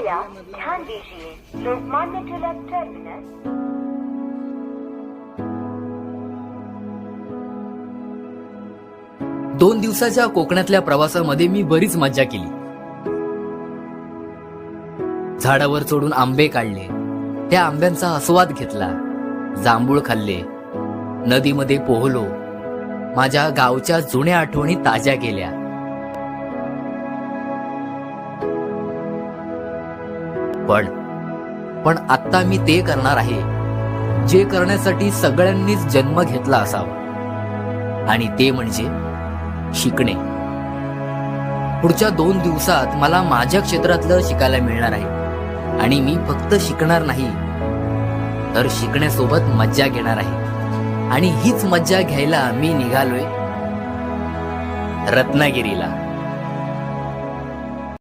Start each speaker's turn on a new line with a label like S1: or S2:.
S1: कृपया ध्यान दीजिए, लोकमान्य टिलक टर्मिनस।
S2: 2 दिवसाच्या कोकणातल्या प्रवासामध्ये मी बरीच मज्जा केली. झाडावर चढून आंबे काढले, त्या आंब्यांचा आस्वाद घेतला, जांभूळ खाल्ले, नदीमध्ये पोहलो, माझ्या गावच्या जुन्या आठवणी ताज्या केल्या. पण आता मी ते करणार आहे जे करण्यासाठी सगळ्यांनीच जन्म घेतला असावा, आणि ते म्हणजे शिकणे. पुढच्या 2 दिवसात मला माझ्या क्षेत्रातलं शिकायला मिळणार आहे, आणि मी फक्त शिकणार नाही तर शिकण्यासोबत मज्जा घेणार आहे. आणि हीच मज्जा घ्यायला मी निघालोय रत्नागिरीला.